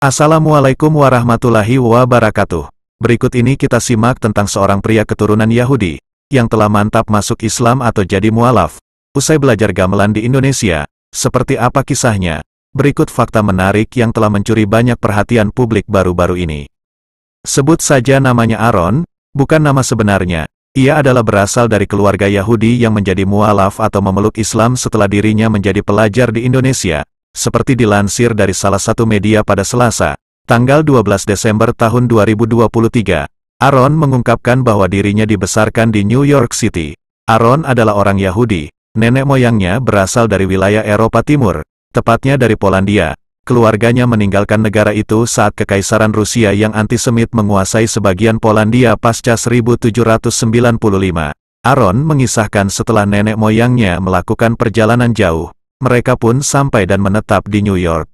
Assalamualaikum warahmatullahi wabarakatuh. Berikut ini kita simak tentang seorang pria keturunan Yahudi, yang telah mantap masuk Islam atau jadi mualaf, usai belajar gamelan di Indonesia. Seperti apa kisahnya? Berikut fakta menarik yang telah mencuri banyak perhatian publik baru-baru ini. Sebut saja namanya Aaron, bukan nama sebenarnya. Ia adalah berasal dari keluarga Yahudi yang menjadi mualaf atau memeluk Islam setelah dirinya menjadi pelajar di Indonesia. Seperti dilansir dari salah satu media pada Selasa, tanggal 12 Desember tahun 2023, Aaron mengungkapkan bahwa dirinya dibesarkan di New York City. Aaron adalah orang Yahudi, nenek moyangnya berasal dari wilayah Eropa Timur, tepatnya dari Polandia. Keluarganya meninggalkan negara itu saat Kekaisaran Rusia yang antisemit menguasai sebagian Polandia pasca 1795. Aaron mengisahkan setelah nenek moyangnya melakukan perjalanan jauh, mereka pun sampai dan menetap di New York.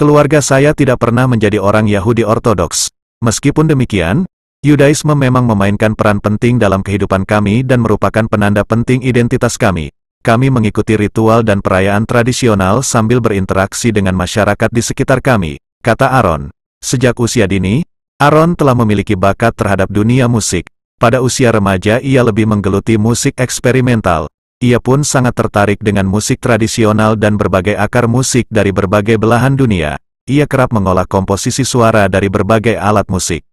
Keluarga saya tidak pernah menjadi orang Yahudi Ortodoks. Meskipun demikian, Yudaisme memang memainkan peran penting dalam kehidupan kami dan merupakan penanda penting identitas kami. Kami mengikuti ritual dan perayaan tradisional sambil berinteraksi dengan masyarakat di sekitar kami, kata Aaron. Sejak usia dini, Aaron telah memiliki bakat terhadap dunia musik. Pada usia remaja ia lebih menggeluti musik eksperimental. Ia pun sangat tertarik dengan musik tradisional dan berbagai akar musik dari berbagai belahan dunia. Ia kerap mengolah komposisi suara dari berbagai alat musik.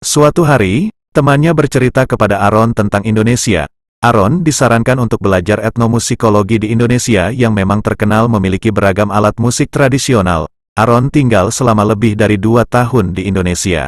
Suatu hari, temannya bercerita kepada Aaron tentang Indonesia. Aaron disarankan untuk belajar etnomusikologi di Indonesia yang memang terkenal memiliki beragam alat musik tradisional. Aaron tinggal selama lebih dari 2 tahun di Indonesia.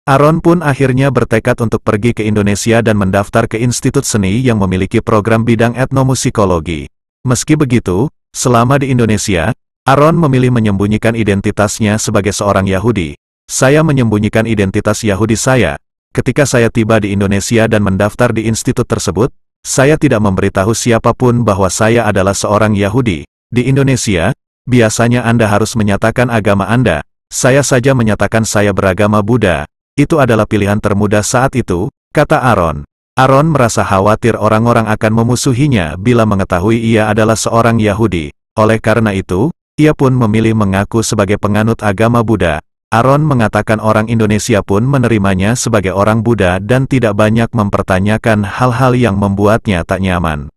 Aaron pun akhirnya bertekad untuk pergi ke Indonesia dan mendaftar ke institut seni yang memiliki program bidang etnomusikologi. Meski begitu, selama di Indonesia, Aaron memilih menyembunyikan identitasnya sebagai seorang Yahudi. Saya menyembunyikan identitas Yahudi saya. Ketika saya tiba di Indonesia dan mendaftar di institut tersebut, saya tidak memberitahu siapapun bahwa saya adalah seorang Yahudi. Di Indonesia, biasanya Anda harus menyatakan agama Anda. Saya saja menyatakan saya beragama Buddha. Itu adalah pilihan termudah saat itu, kata Aaron. Aaron merasa khawatir orang-orang akan memusuhinya bila mengetahui ia adalah seorang Yahudi. Oleh karena itu, ia pun memilih mengaku sebagai penganut agama Buddha. Aaron mengatakan orang Indonesia pun menerimanya sebagai orang Buddha dan tidak banyak mempertanyakan hal-hal yang membuatnya tak nyaman.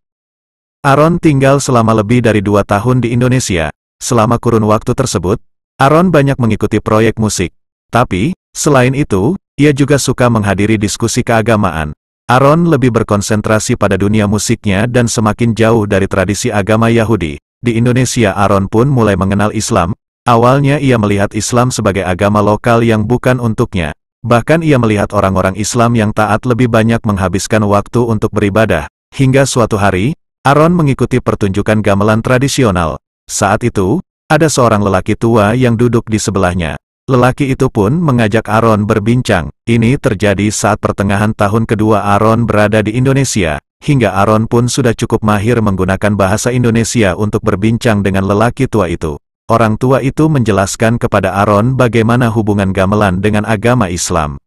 Aaron tinggal selama lebih dari 2 tahun di Indonesia. Selama kurun waktu tersebut, Aaron banyak mengikuti proyek musik. Tapi, selain itu, ia juga suka menghadiri diskusi keagamaan. Aaron lebih berkonsentrasi pada dunia musiknya dan semakin jauh dari tradisi agama Yahudi. Di Indonesia Aaron pun mulai mengenal Islam. Awalnya ia melihat Islam sebagai agama lokal yang bukan untuknya. Bahkan ia melihat orang-orang Islam yang taat lebih banyak menghabiskan waktu untuk beribadah. Hingga suatu hari, Aaron mengikuti pertunjukan gamelan tradisional. Saat itu, ada seorang lelaki tua yang duduk di sebelahnya. Lelaki itu pun mengajak Aaron berbincang. Ini terjadi saat pertengahan tahun kedua Aaron berada di Indonesia. Hingga Aaron pun sudah cukup mahir menggunakan bahasa Indonesia untuk berbincang dengan lelaki tua itu. Orang tua itu menjelaskan kepada Aaron bagaimana hubungan gamelan dengan agama Islam.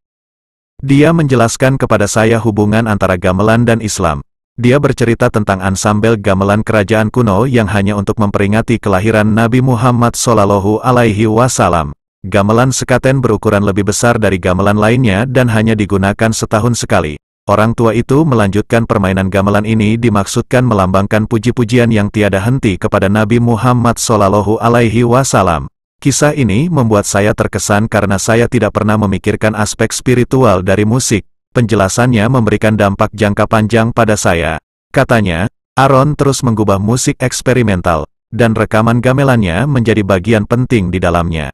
Dia menjelaskan kepada saya hubungan antara gamelan dan Islam. Dia bercerita tentang ansambel gamelan kerajaan kuno yang hanya untuk memperingati kelahiran Nabi Muhammad SAW. Gamelan sekaten berukuran lebih besar dari gamelan lainnya dan hanya digunakan setahun sekali. Orang tua itu melanjutkan permainan gamelan ini dimaksudkan melambangkan puji-pujian yang tiada henti kepada Nabi Muhammad SAW. Kisah ini membuat saya terkesan karena saya tidak pernah memikirkan aspek spiritual dari musik. Penjelasannya memberikan dampak jangka panjang pada saya. Katanya, Aaron terus mengubah musik eksperimental, dan rekaman gamelannya menjadi bagian penting di dalamnya.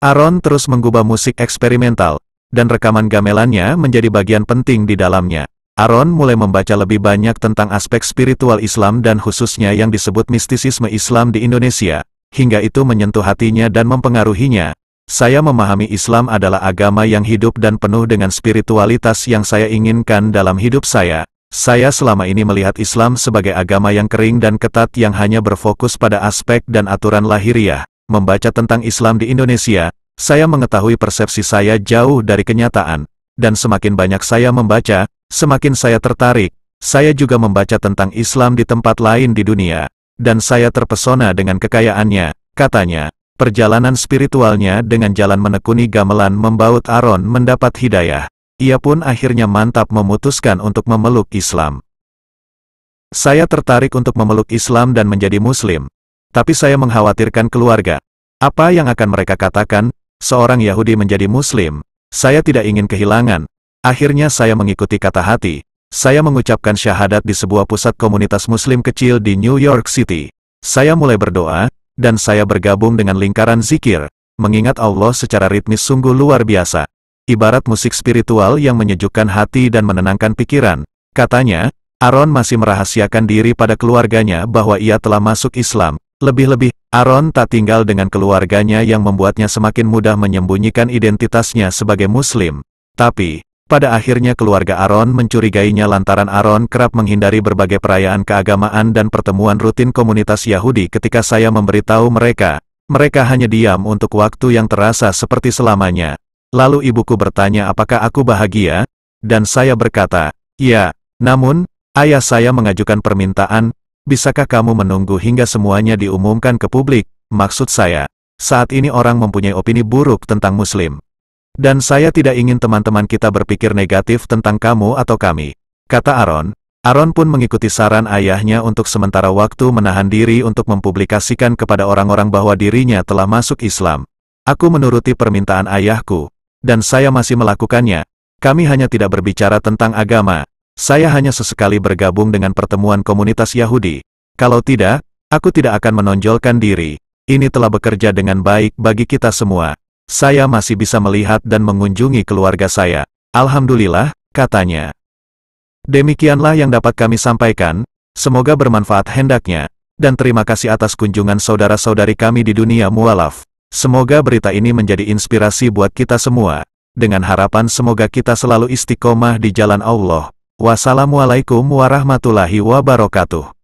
Aaron terus mengubah musik eksperimental, dan rekaman gamelannya menjadi bagian penting di dalamnya. Aaron mulai membaca lebih banyak tentang aspek spiritual Islam dan khususnya yang disebut mistisisme Islam di Indonesia, hingga itu menyentuh hatinya dan mempengaruhinya. Saya memahami Islam adalah agama yang hidup dan penuh dengan spiritualitas yang saya inginkan dalam hidup saya. Saya selama ini melihat Islam sebagai agama yang kering dan ketat yang hanya berfokus pada aspek dan aturan lahiriah. Membaca tentang Islam di Indonesia, saya mengetahui persepsi saya jauh dari kenyataan. Dan semakin banyak saya membaca, semakin saya tertarik. Saya juga membaca tentang Islam di tempat lain di dunia. Dan saya terpesona dengan kekayaannya, katanya. Perjalanan spiritualnya dengan jalan menekuni gamelan membaut Aaron mendapat hidayah. Ia pun akhirnya mantap memutuskan untuk memeluk Islam. Saya tertarik untuk memeluk Islam dan menjadi Muslim. Tapi saya mengkhawatirkan keluarga. Apa yang akan mereka katakan? Seorang Yahudi menjadi Muslim. Saya tidak ingin kehilangan. Akhirnya saya mengikuti kata hati. Saya mengucapkan syahadat di sebuah pusat komunitas Muslim kecil di New York City. Saya mulai berdoa, dan saya bergabung dengan lingkaran zikir, mengingat Allah secara ritmis sungguh luar biasa. Ibarat musik spiritual yang menyejukkan hati dan menenangkan pikiran. Katanya, Aaron masih merahasiakan diri pada keluarganya bahwa ia telah masuk Islam. Lebih-lebih, Aaron tak tinggal dengan keluarganya yang membuatnya semakin mudah menyembunyikan identitasnya sebagai Muslim. Tapi, pada akhirnya keluarga Aaron mencurigainya lantaran Aaron kerap menghindari berbagai perayaan keagamaan dan pertemuan rutin komunitas Yahudi. Ketika saya memberitahu mereka, mereka hanya diam untuk waktu yang terasa seperti selamanya. Lalu ibuku bertanya apakah aku bahagia, dan saya berkata, ya. Namun, ayah saya mengajukan permintaan, bisakah kamu menunggu hingga semuanya diumumkan ke publik? Maksud saya, saat ini orang mempunyai opini buruk tentang Muslim. Dan saya tidak ingin teman-teman kita berpikir negatif tentang kamu atau kami, kata Aaron. Aaron pun mengikuti saran ayahnya untuk sementara waktu menahan diri untuk mempublikasikan kepada orang-orang bahwa dirinya telah masuk Islam. Aku menuruti permintaan ayahku, dan saya masih melakukannya. Kami hanya tidak berbicara tentang agama. Saya hanya sesekali bergabung dengan pertemuan komunitas Yahudi. Kalau tidak, aku tidak akan menonjolkan diri. Ini telah bekerja dengan baik bagi kita semua. Saya masih bisa melihat dan mengunjungi keluarga saya. Alhamdulillah, katanya. Demikianlah yang dapat kami sampaikan. Semoga bermanfaat hendaknya. Dan terima kasih atas kunjungan saudara-saudari kami di dunia mualaf. Semoga berita ini menjadi inspirasi buat kita semua. Dengan harapan semoga kita selalu istiqomah di jalan Allah. Wassalamualaikum warahmatullahi wabarakatuh.